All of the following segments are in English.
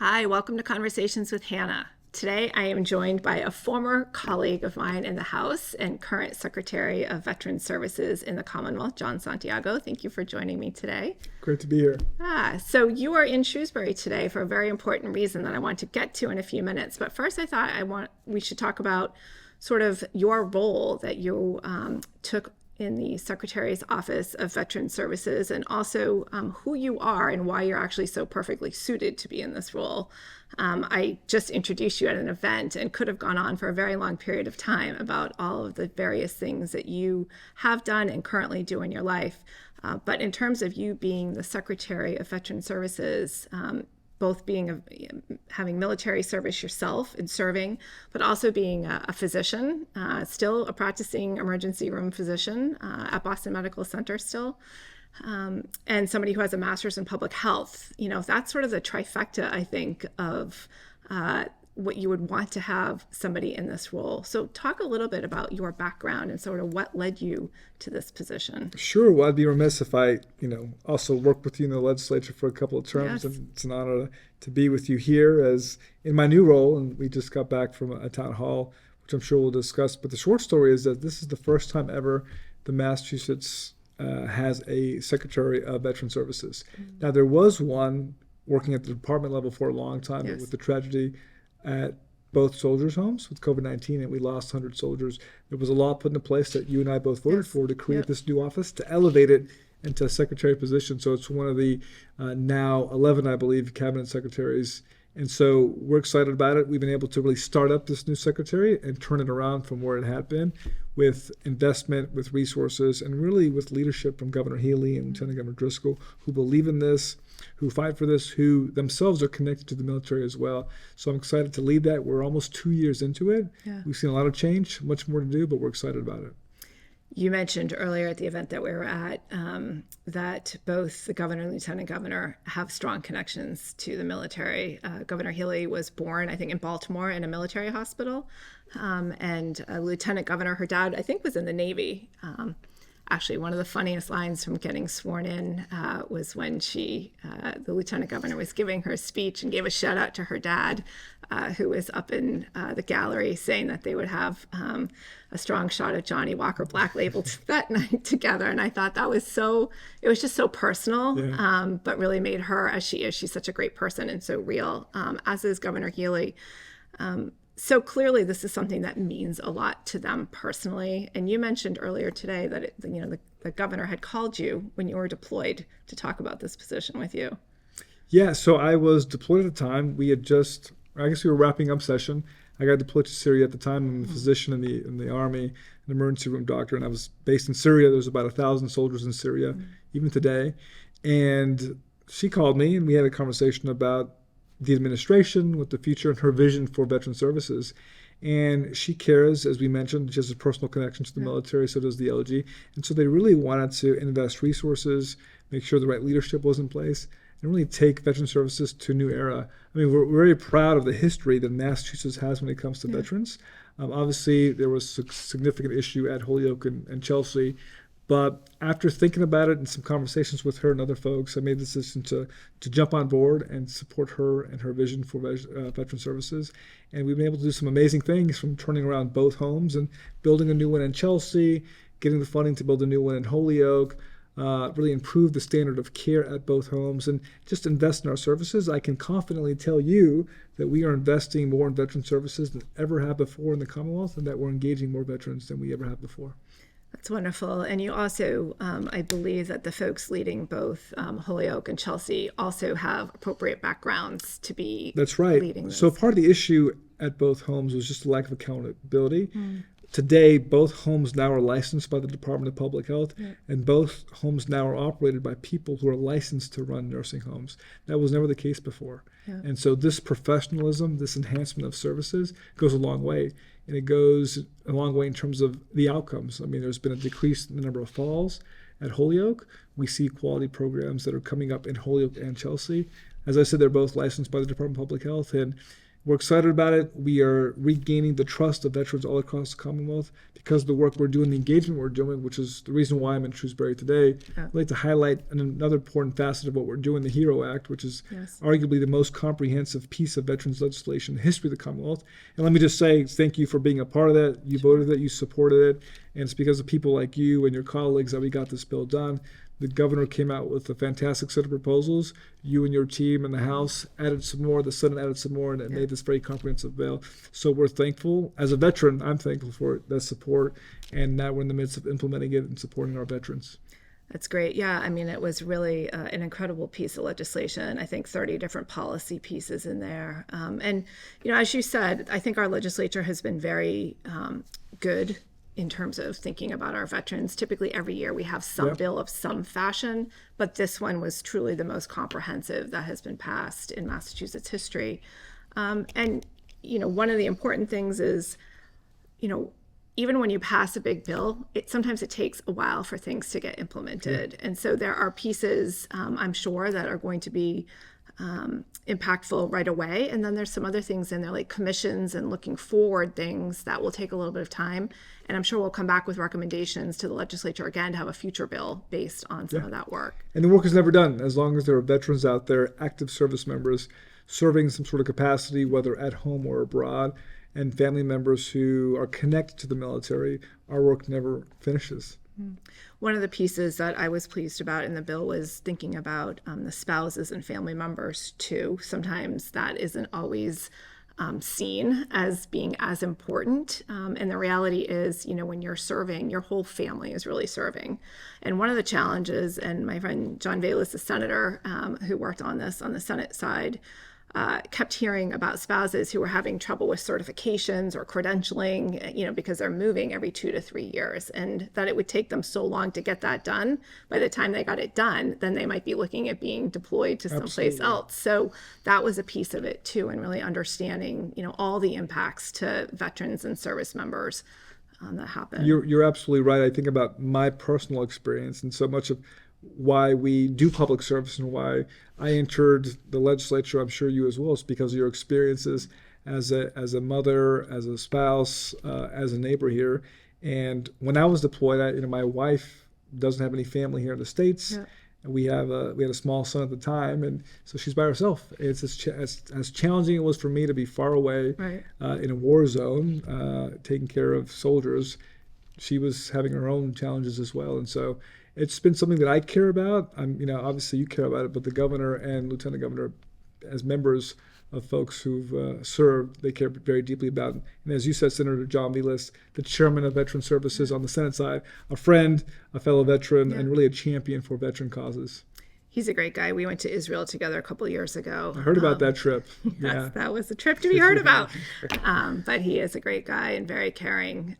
Hi, welcome to Conversations with Hannah. Today I am joined by a former colleague of mine in the House and current Secretary of Veterans Services in the Commonwealth, John Santiago. Thank you for joining me today. Great to be here. So you are in Shrewsbury today for a very important reason that I want to get to in a few minutes. But first I thought we should talk about sort of your role that you took in the Secretary's Office of Veterans Services, and also who you are and why you're actually so perfectly suited to be in this role. I just introduced you at an event and could have gone on for a very long period of time about all of the various things that you have done and currently do in your life. But in terms of you being the Secretary of Veterans Services, both having military service yourself and serving, but also being a physician, still a practicing emergency room physician at Boston Medical Center still, and somebody who has a master's in public health. You know, that's sort of the trifecta, I think, of what you would want to have somebody in this role. So talk a little bit about your background and sort of what led you to this position. Sure. Well, I'd be remiss if I, also worked with you in the legislature for a couple of terms. Yes. And it's an honor to be with you here as in my new role. And we just got back from a town hall, which I'm sure we'll discuss. But the short story is that this is the first time ever the Massachusetts has a Secretary of Veterans Services. Mm-hmm. Now, there was one working at the department level for a long time, Yes. but with the tragedy at both soldiers' homes with COVID-19, and we lost 100 soldiers. There was a law put into place that you and I both voted for to create this new office, to elevate it into a secretary position. So it's one of the now 11, I believe, cabinet secretaries. And so we're excited about it. We've been able to really start up this new secretary and turn it around from where it had been with investment, with resources, and really with leadership from Governor Healy and Lieutenant Governor Driscoll, who believe in this, who fight for this, who themselves are connected to the military as well. So I'm excited to lead that. We're almost 2 years into it. Yeah. We've seen a lot of change, much more to do, but we're excited about it. You mentioned earlier at the event that we were at that both the governor and lieutenant governor have strong connections to the military. Governor Healy was born, I think, in Baltimore in a military hospital. And Lieutenant Governor, her dad, I think, was in the Navy. Actually, one of the funniest lines from getting sworn in was when the lieutenant governor was giving her speech and gave a shout out to her dad, who was up in the gallery, saying that they would have a strong shot of Johnny Walker Black Label that night together. And I thought it was just so personal, but really made her as she is. She's such a great person and so real, as is Governor Healy. So clearly, this is something that means a lot to them personally. And you mentioned earlier today that the governor had called you when you were deployed to talk about this position with you. Yeah, so I was deployed at the time. We were wrapping up session. I got deployed to Syria at the time. I'm a physician in the Army, an emergency room doctor, and I was based in Syria. There's about 1,000 soldiers in Syria, even today. And she called me, and we had a conversation about the administration, with the future, and her vision for veteran services. And she cares, as we mentioned, she has a personal connection to the military, so does the LG. And so they really wanted to invest resources, make sure the right leadership was in place, and really take veteran services to a new era. I mean, we're very proud of the history that Massachusetts has when it comes to veterans. Obviously, there was a significant issue at Holyoke and Chelsea. But after thinking about it and some conversations with her and other folks, I made the decision to jump on board and support her and her vision for veteran services. And we've been able to do some amazing things, from turning around both homes and building a new one in Chelsea, getting the funding to build a new one in Holyoke, really improve the standard of care at both homes, and just invest in our services. I can confidently tell you that we are investing more in veteran services than ever have before in the Commonwealth, and that we're engaging more veterans than we ever have before. That's wonderful. And you also, I believe that the folks leading both Holyoke and Chelsea also have appropriate backgrounds to be That's right. leading this. So part of the issue at both homes was just a lack of accountability. Today, both homes now are licensed by the Department of Public Health, and both homes now are operated by people who are licensed to run nursing homes. That was never the case before. And so this professionalism, this enhancement of services goes a long way. And it goes a long way in terms of the outcomes. I mean, there's been a decrease in the number of falls at Holyoke. We see quality programs that are coming up in Holyoke and Chelsea. As I said, they're both licensed by the Department of Public Health. And We're excited about it. We are regaining the trust of veterans all across the Commonwealth because of the work we're doing, the engagement we're doing, which is the reason why I'm in Shrewsbury today. Yeah. I'd like to highlight another important facet of what we're doing, the HERO Act, which is arguably the most comprehensive piece of veterans legislation in the history of the Commonwealth. And let me just say thank you for being a part of that. You voted it, you supported it, and it's because of people like you and your colleagues that we got this bill done. The governor came out with a fantastic set of proposals. You and your team in the House added some more. The Senate added some more, and it made this very comprehensive bill. So we're thankful. As a veteran, I'm thankful for that support. And now we're in the midst of implementing it and supporting our veterans. That's great. Yeah, I mean, it was really an incredible piece of legislation. I think 30 different policy pieces in there. And, as you said, I think our legislature has been very good in terms of thinking about our veterans. Typically every year we have some bill of some fashion, but this one was truly the most comprehensive that has been passed in Massachusetts history. And, one of the important things is, even when you pass a big bill, sometimes it takes a while for things to get implemented. And so there are pieces, I'm sure, that are going to be impactful right away. And then there's some other things in there like commissions and looking forward things that will take a little bit of time. And I'm sure we'll come back with recommendations to the legislature again to have a future bill based on some of that work. And the work is never done as long as there are veterans out there, active service members serving some sort of capacity, whether at home or abroad, and family members who are connected to the military. Our work never finishes. One of the pieces that I was pleased about in the bill was thinking about the spouses and family members too. Sometimes that isn't always seen as being as important. And the reality is, when you're serving, your whole family is really serving. And one of the challenges, and my friend John Vallis, the senator who worked on this on the Senate side, kept hearing about spouses who were having trouble with certifications or credentialing, because they're moving every 2 to 3 years, and that it would take them so long to get that done. By the time they got it done, then they might be looking at being deployed to someplace else. So that was a piece of it too, and really understanding, all the impacts to veterans and service members that happen. You're absolutely right. I think about my personal experience, and so much of why we do public service and why I entered the legislature, I'm sure you as well, is because of your experiences as a mother, as a spouse, as a neighbor here. And when I was deployed, my wife doesn't have any family here in the States. Yeah. And we had a small son at the time, and so she's by herself. It's as challenging it was for me to be far away in a war zone, taking care of soldiers. She was having her own challenges as well, and so it's been something that I care about. Obviously you care about it, but the governor and lieutenant governor, as members of folks who've served, they care very deeply about it. And as you said, Senator John Vallis, the chairman of Veteran Services on the Senate side, a friend, a fellow veteran, and really a champion for veteran causes. He's a great guy. We went to Israel together a couple of years ago. I heard about that trip. Yes, that was a trip to be heard about. But he is a great guy and very caring.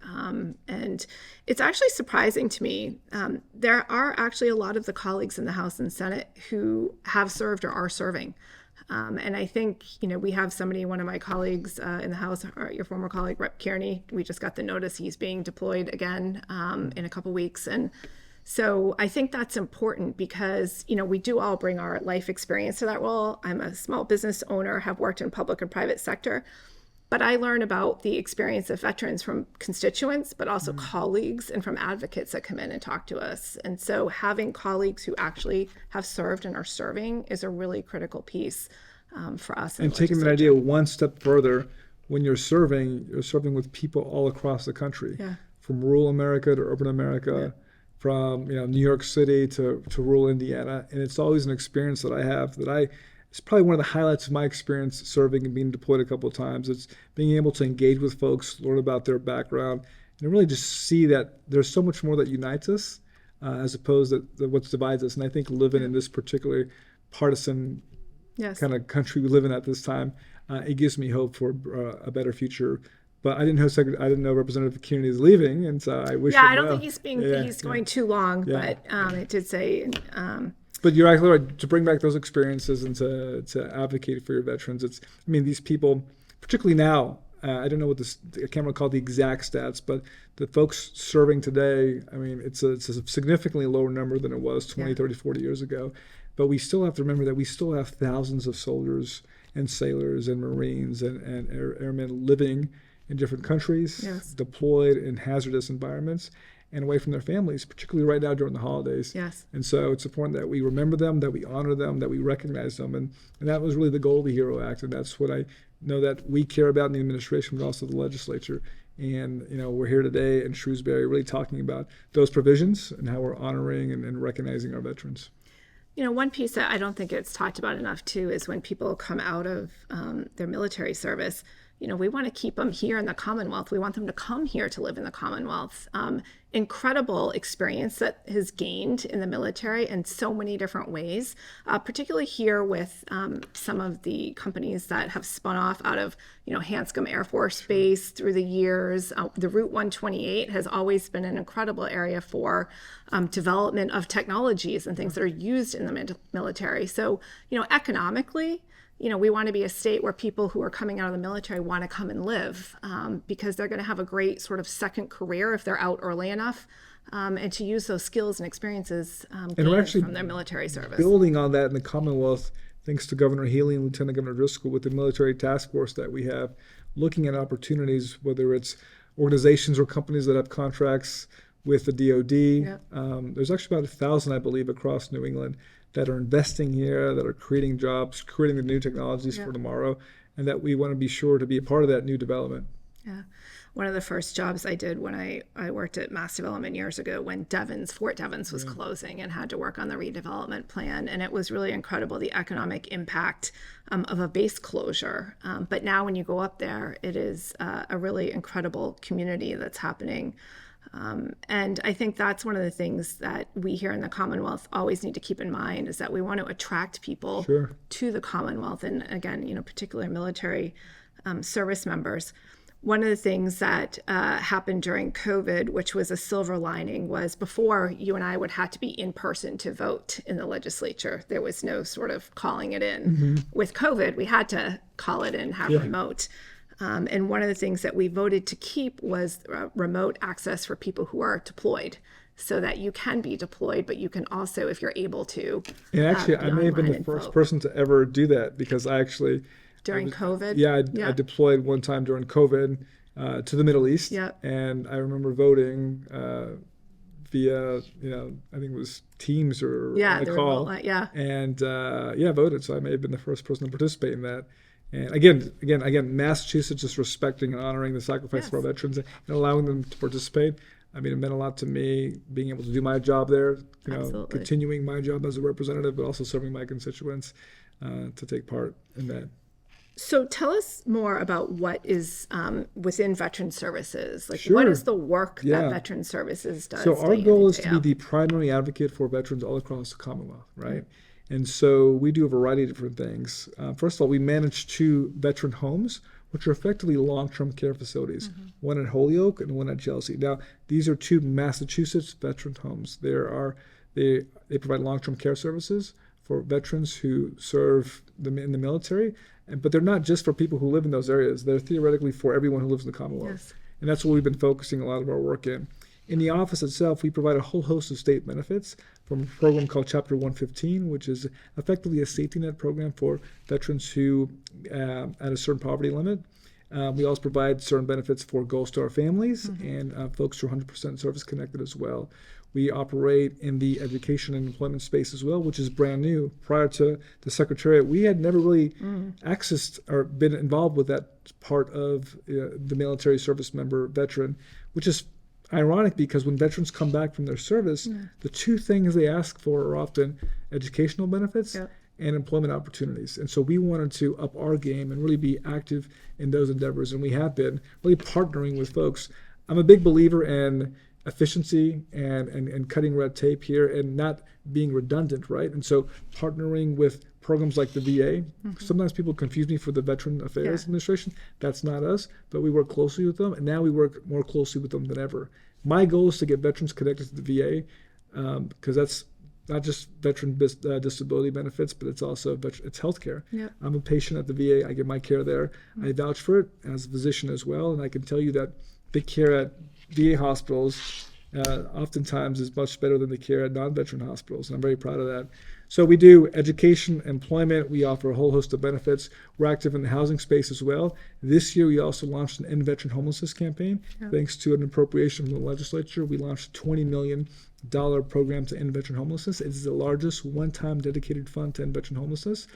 And it's actually surprising to me. There are actually a lot of the colleagues in the House and Senate who have served or are serving. And I think, we have one of my colleagues in the House, your former colleague, Rep. Kearney. We just got the notice he's being deployed again in a couple weeks. And so I think that's important because, we do all bring our life experience to that role. I'm a small business owner, have worked in public and private sector, but I learn about the experience of veterans from constituents, but also colleagues and from advocates that come in and talk to us. And so having colleagues who actually have served and are serving is a really critical piece for us. And taking that idea one step further, when you're serving with people all across the country, from rural America to urban America. From New York City to rural Indiana, and it's always an experience that I have it's probably one of the highlights of my experience serving and being deployed a couple of times. It's being able to engage with folks, learn about their background, and really just see that there's so much more that unites us as opposed to what divides us. And I think living in this particular partisan kind of country we live in at this time, it gives me hope for a better future. But I didn't know Representative Kearney is leaving, and so I wish. Yeah, I don't think he's going too long, but it did say. But you're actually right to bring back those experiences and to advocate for your veterans. These people, particularly now. I don't know what I can't recall the exact stats, but the folks serving today. It's a significantly lower number than it was 20, 30, 40 years ago. But we still have to remember that we still have thousands of soldiers and sailors and Marines and airmen living in different countries, Yes. deployed in hazardous environments and away from their families, particularly right now during the holidays. Yes. And so it's important that we remember them, that we honor them, that we recognize them. And that was really the goal of the HERO Act. And that's what I know that we care about in the administration, but also the legislature. And, we're here today in Shrewsbury really talking about those provisions and how we're honoring and recognizing our veterans. One piece that I don't think it's talked about enough, too, is when people come out of their military service, we want to keep them here in the Commonwealth. We want them to come here to live in the Commonwealth. Incredible experience that has gained in the military in so many different ways, particularly here with some of the companies that have spun off out of, Hanscom Air Force Base through the years. The Route 128 has always been an incredible area for development of technologies and things that are used in the military. So, economically, we want to be a state where people who are coming out of the military want to come and live because they're going to have a great sort of second career if they're out early enough, and to use those skills and experiences gained from their military service. Building on that in the Commonwealth, thanks to Governor Healy and Lieutenant Governor Driscoll with the military task force that we have, looking at opportunities, whether it's organizations or companies that have contracts with the DOD. Yep. There's actually about 1,000, I believe, across New England that are investing here, that are creating jobs, creating the new technologies for tomorrow, and that we want to be sure to be a part of that new development. Yeah. One of the first jobs I did when I worked at Mass Development years ago, when Fort Devens was closing and had to work on the redevelopment plan. And it was really incredible, the economic impact of a base closure. But now when you go up there, it is a really incredible community that's happening. And I think that's one of the things that we here in the Commonwealth always need to keep in mind, is that we want to attract people to the Commonwealth, and again, particularly military service members. One of the things that happened during COVID, which was a silver lining, was before you and I would have to be in person to vote in the legislature. There was no sort of calling it in. Mm-hmm. With COVID, we had to call it in, have remote. And one of the things that we voted to keep was remote access for people who are deployed, so that you can be deployed, but you can also, if you're able to. And actually, I may have been the first person to ever do that, because I actually... During COVID? Yeah, I deployed one time during COVID to the Middle East. Yep. And I remember voting via, I think it was Teams or on the call. And voted. So I may have been the first person to participate in that. And again, Massachusetts is respecting and honoring the sacrifice of our veterans and allowing them to participate. I mean, it meant a lot to me being able to do my job there, continuing my job as a representative, but also serving my constituents to take part in that. So tell us more about what is within Veteran Services. What is the work that Veteran Services does? So our goal is to be the primary advocate for veterans all across the Commonwealth, right? Mm-hmm. And so we do a variety of different things. First of all, we manage 2 veteran homes, which are effectively long-term care facilities, one at Holyoke and one at Chelsea. Now, these are 2 Massachusetts veteran homes. They provide long-term care services for veterans who serve in the military, but they're not just for people who live in those areas. They're theoretically for everyone who lives in the Commonwealth. Yes. And that's what we've been focusing a lot of our work in. In the office itself, we provide a whole host of state benefits from a program called Chapter 115, which is effectively a safety net program for veterans who at a certain poverty limit. We also provide certain benefits for Gold Star families and folks who are 100% service connected as well. We operate in the education and employment space as well, which is brand new. Prior to the Secretariat, we had never really accessed or been involved with that part of the military service member veteran, which is ironic because when veterans come back from their service, the 2 things they ask for are often educational benefits and employment opportunities. And so we wanted to up our game and really be active in those endeavors, and we have been really partnering with folks. I'm a big believer in efficiency and cutting red tape here and not being redundant, right? And so partnering with programs like the VA, sometimes people confuse me for the Veteran Affairs Administration. That's not us, but we work closely with them, and now we work more closely with them than ever. My goal is to get veterans connected to the VA because that's not just veteran disability benefits, but it's also it's healthcare. Yep. I'm a patient at the VA. I get my care there. I vouch for it as a physician as well, and I can tell you that the care at VA hospitals oftentimes is much better than the care at non-veteran hospitals, and I'm very proud of that. So we do education, employment. We offer a whole host of benefits. We're active in the housing space as well. This year, we also launched an End Veteran Homelessness campaign. Yeah. Thanks to an appropriation from the legislature, we launched a $20 million program to end veteran homelessness. It's the largest one-time dedicated fund to end veteran homelessness.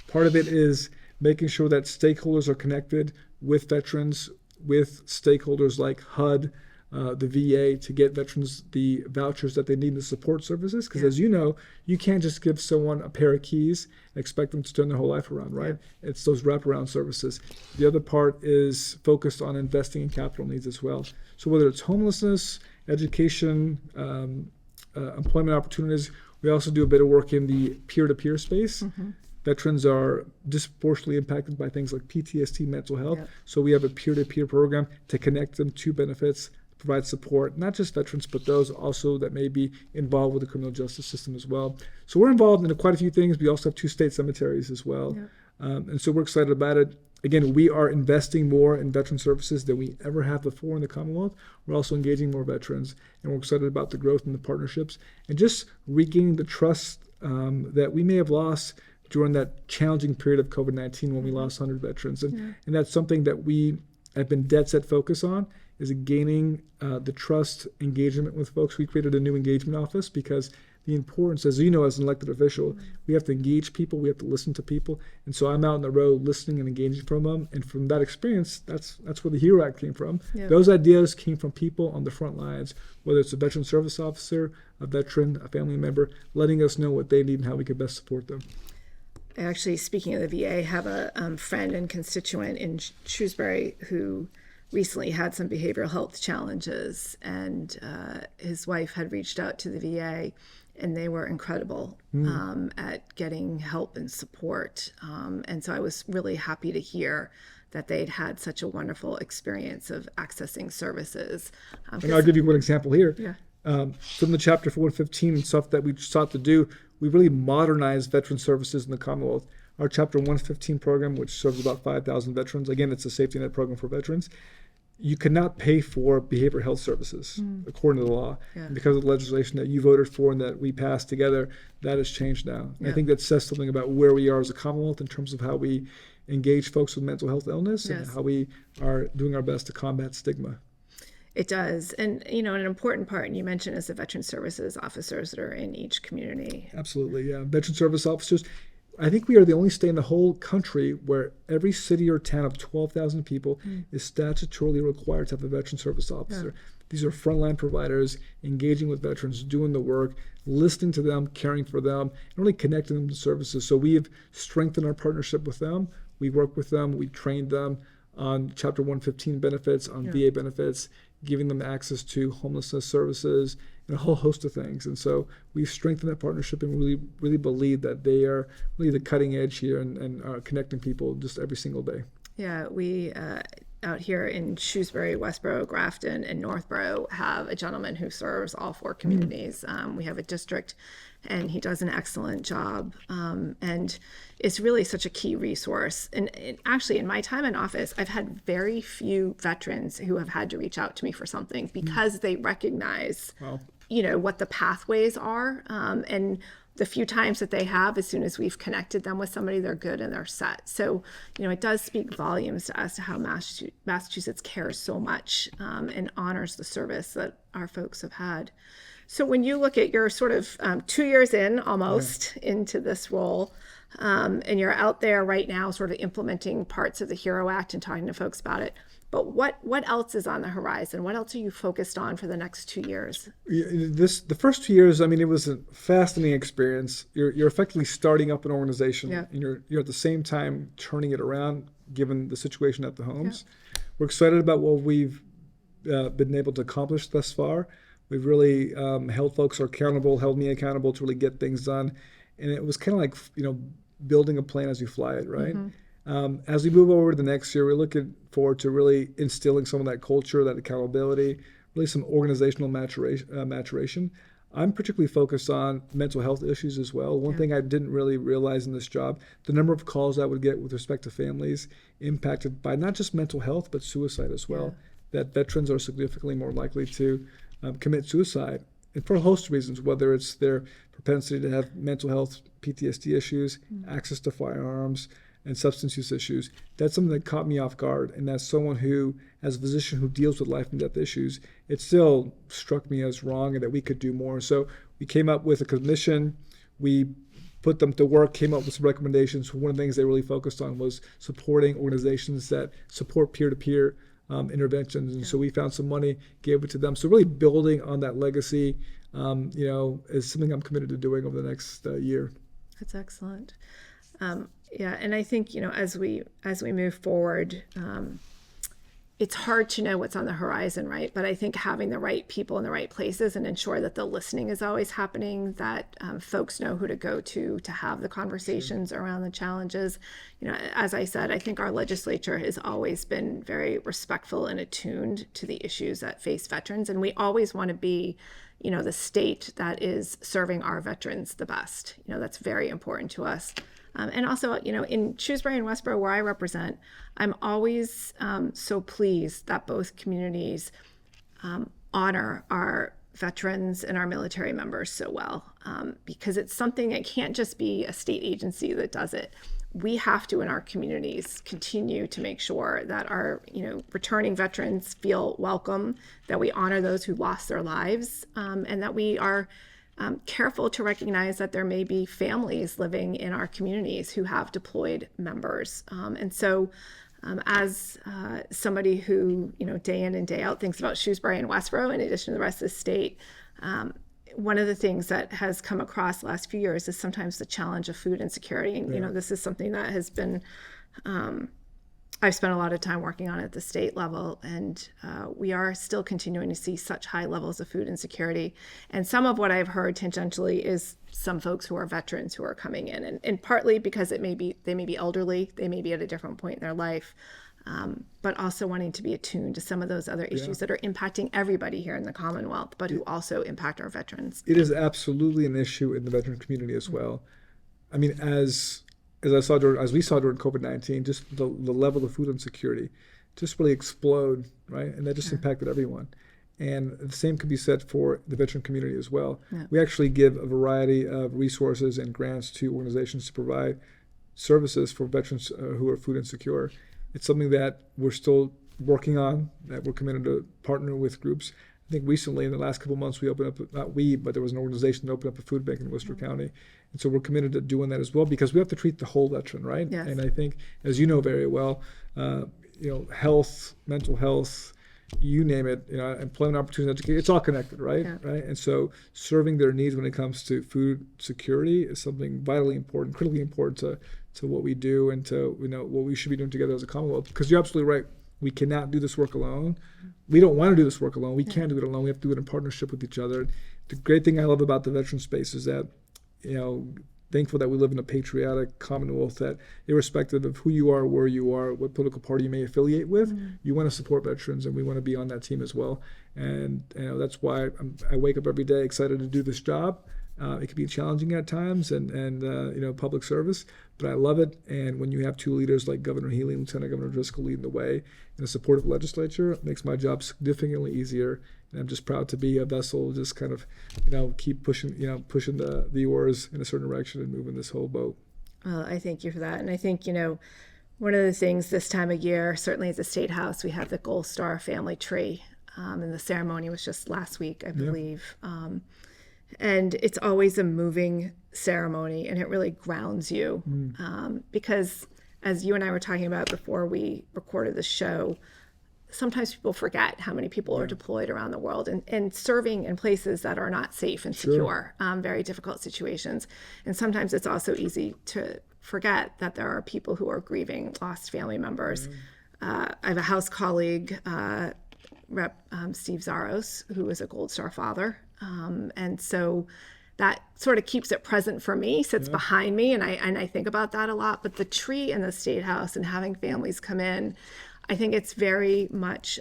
Part of it is making sure that stakeholders are connected with veterans, with stakeholders like HUD, the VA, to get veterans the vouchers that they need in the support services. Because as you know, you can't just give someone a pair of keys and expect them to turn their whole life around, right? Yeah. It's those wraparound services. The other part is focused on investing in capital needs as well. So whether it's homelessness, education, employment opportunities, we also do a bit of work in the peer-to-peer space. Mm-hmm. Veterans are disproportionately impacted by things like PTSD, mental health. Yep. So we have a peer-to-peer program to connect them to benefits, provide support, not just veterans, but those also that may be involved with the criminal justice system as well. So we're involved in quite a few things. We also have 2 state cemeteries as well. Yep. And so we're excited about it. Again, we are investing more in veteran services than we ever have before in the Commonwealth. We're also engaging more veterans, and we're excited about the growth in the partnerships and just regaining the trust that we may have lost during that challenging period of COVID-19 when we lost 100 veterans. And that's something that we have been dead set focus on, is gaining the trust, engagement with folks. We created a new engagement office because the importance, as you know, as an elected official, we have to engage people, we have to listen to people. And so I'm out on the road listening and engaging from them. And from that experience, that's where the HERO Act came from. Yeah. Those ideas came from people on the front lines, whether it's a veteran service officer, a veteran, a family member, letting us know what they need and how we could best support them. Actually, speaking of the VA, I have a friend and constituent in Shrewsbury who recently had some behavioral health challenges, and his wife had reached out to the VA, and they were incredible at getting help and support. And so I was really happy to hear that they'd had such a wonderful experience of accessing services. And I'll give you one example here. Yeah. From the Chapter 415 and stuff that we sought to do, we really modernized veteran services in the Commonwealth. Our Chapter 115 program, which serves about 5,000 veterans, again, it's a safety net program for veterans. You cannot pay for behavioral health services according to the law. Yeah. And because of the legislation that you voted for and that we passed together, that has changed now. Yeah. I think that says something about where we are as a Commonwealth in terms of how we engage folks with mental health illness and how we are doing our best to combat stigma. It does. And, you know, an important part, and you mentioned, is the veteran services officers that are in each community. Absolutely, yeah. Veteran service officers. I think we are the only state in the whole country where every city or town of 12,000 people is statutorily required to have a veteran service officer. Yeah. These are frontline providers engaging with veterans, doing the work, listening to them, caring for them, and really connecting them to services. So we have strengthened our partnership with them. We work with them. We trained them on Chapter 115 benefits, on VA benefits, giving them access to homelessness services, and a whole host of things. And so we've strengthened that partnership and really believe that they are really the cutting edge here and are connecting people just every single day. Yeah, we out here in Shrewsbury, Westboro, Grafton, and Northborough have a gentleman who serves all 4 communities. We have a district, and he does an excellent job. And it's really such a key resource. And actually, in my time in office, I've had very few veterans who have had to reach out to me for something because they recognize, you know, what the pathways are. And the few times that they have, as soon as we've connected them with somebody, they're good and they're set. So, you know, it does speak volumes to us to how Massachusetts cares so much and honors the service that our folks have had. So when you look at your sort of 2 years in almost into this role, and you're out there right now sort of implementing parts of the HERO Act and talking to folks about it, but what else is on the horizon? What else are you focused on for the next 2 years? The first 2 years, I mean, it was a fascinating experience. You're effectively starting up an organization, and you're at the same time turning it around, given the situation at the homes. Yeah. We're excited about what we've been able to accomplish thus far. We've really held folks accountable, held me accountable to really get things done, and it was kind of like, you know, building a plane as you fly it, right? Mm-hmm. As we move over to the next year, we're looking forward to really instilling some of that culture, that accountability, really some organizational maturation. I'm particularly focused on mental health issues as well. One thing I didn't really realize in this job, the number of calls I would get with respect to families impacted by not just mental health, but suicide as well, that veterans are significantly more likely to commit suicide. And for a host of reasons, whether it's their propensity to have mental health, PTSD issues, access to firearms, and substance use issues. That's something that caught me off guard. And as someone who, as a physician who deals with life and death issues, it still struck me as wrong and that we could do more. So we came up with a commission. We put them to work, came up with some recommendations. One of the things they really focused on was supporting organizations that support peer-to-peer interventions. And so we found some money, gave it to them. So really building on that legacy, is something I'm committed to doing over the next year. That's excellent. Yeah, and I think, as we move forward, it's hard to know what's on the horizon, right? But I think having the right people in the right places and ensure that the listening is always happening, that folks know who to go to have the conversations around the challenges. As I said, I think our legislature has always been very respectful and attuned to the issues that face veterans, and we always want to be the state that is serving our veterans the best. That's very important to us. And also, in Shrewsbury and Westboro, where I represent, I'm always so pleased that both communities honor our veterans and our military members so well, because it's something, it can't just be a state agency that does it. We have to, in our communities, continue to make sure that our, returning veterans feel welcome, that we honor those who lost their lives, and that we are careful to recognize that there may be families living in our communities who have deployed members. And so as somebody who, day in and day out thinks about Shrewsbury and Westboro, in addition to the rest of the state, one of the things that has come across the last few years is sometimes the challenge of food insecurity. And, this is something that has been, I've spent a lot of time working on at the state level, and we are still continuing to see such high levels of food insecurity. And some of what I've heard tangentially is some folks who are veterans who are coming in, and partly because they may be elderly, they may be at a different point in their life, but also wanting to be attuned to some of those other issues that are impacting everybody here in the Commonwealth, but who also impact our veterans. It is absolutely an issue in the veteran community as well. I mean, as we saw during COVID-19, just the level of food insecurity just really explode, right? And that just impacted everyone. And the same could be said for the veteran community as well. Yeah. We actually give a variety of resources and grants to organizations to provide services for veterans who are food insecure. It's something that we're still working on, that we're committed to partner with groups. I think recently, in the last couple of months, we opened up, not we, but there was an organization that opened up a food bank in Worcester County. And so we're committed to doing that as well, because we have to treat the whole veteran, right? Yes. And I think, as you know very well, health, mental health, you name it, employment opportunities, education, it's all connected, right? Yeah. Right. And so serving their needs when it comes to food security is something vitally important, critically important to what we do and to what we should be doing together as a Commonwealth. Because you're absolutely right. We cannot do this work alone. We don't want to do this work alone. We can't do it alone. We have to do it in partnership with each other. The great thing I love about the veteran space is that, thankful that we live in a patriotic Commonwealth that, irrespective of who you are, where you are, what political party you may affiliate with, you want to support veterans, and we want to be on that team as well. And that's why I wake up every day excited to do this job. It can be challenging at times, and public service, but I love it. And when you have two leaders like Governor Healy and Lieutenant Governor Driscoll leading the way in a supportive legislature, it makes my job significantly easier. And I'm just proud to be a vessel, just kind of, keep pushing the oars in a certain direction and moving this whole boat. Well, I thank you for that. And I think, one of the things this time of year, certainly at the State House, we have the Gold Star family tree. And the ceremony was just last week, I believe. And it's always a moving ceremony, and it really grounds you. Because as you and I were talking about before we recorded the show, sometimes people forget how many people are deployed around the world and serving in places that are not safe and secure, very difficult situations. And sometimes it's also easy to forget that there are people who are grieving lost family members. I have a House colleague, Rep. Steve Zaros, who is a Gold Star father. And so that sort of keeps it present for me, sits behind me, and I think about that a lot. But the tree in the State House and having families come in, I think it's very much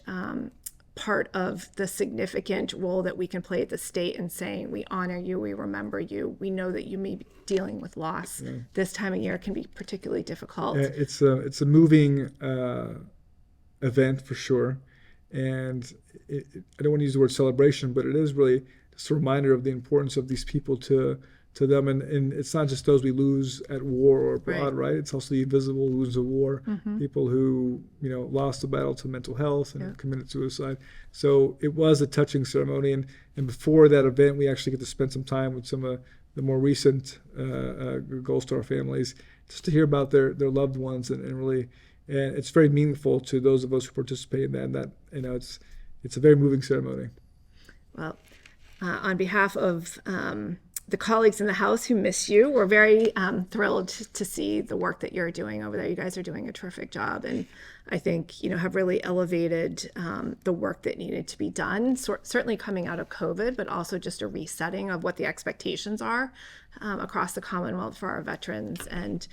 part of the significant role that we can play at the state in saying, we honor you, we remember you, we know that you may be dealing with loss. This time of year can be particularly difficult. It's a moving event for sure. And I don't want to use the word celebration, but it is really just a reminder of the importance of these people to to them. And it's not just those we lose at war or abroad, right? It's also the invisible wounds of war, people who, lost the battle to mental health and committed suicide. So it was a touching ceremony. And before that event, we actually get to spend some time with some of the more recent Gold Star families, just to hear about their loved ones and really, and it's very meaningful to those of us who participate in that. And that, it's a very moving ceremony. Well, on behalf of the colleagues in the House who miss you, we're very thrilled to see the work that you're doing over there. You guys are doing a terrific job, and I think have really elevated the work that needed to be done. Certainly coming out of COVID, but also just a resetting of what the expectations are across the Commonwealth for our veterans. And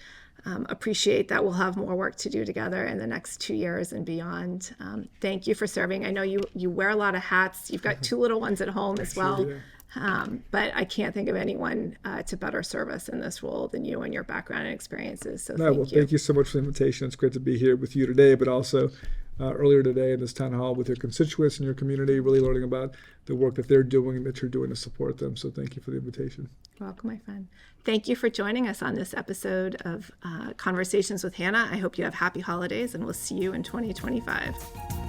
appreciate that we'll have more work to do together in the next 2 years and beyond. Thank you for serving. I know you wear a lot of hats. You've got 2 little ones at home as well. But I can't think of anyone to better service in this role than you and your background and experiences. So thank you so much for the invitation. It's great to be here with you today, but also earlier today in this town hall with your constituents in your community, really learning about the work that they're doing and that you're doing to support them. So thank you for the invitation. Welcome, my friend. Thank you for joining us on this episode of Conversations with Hannah. I hope you have happy holidays, and we'll see you in 2025.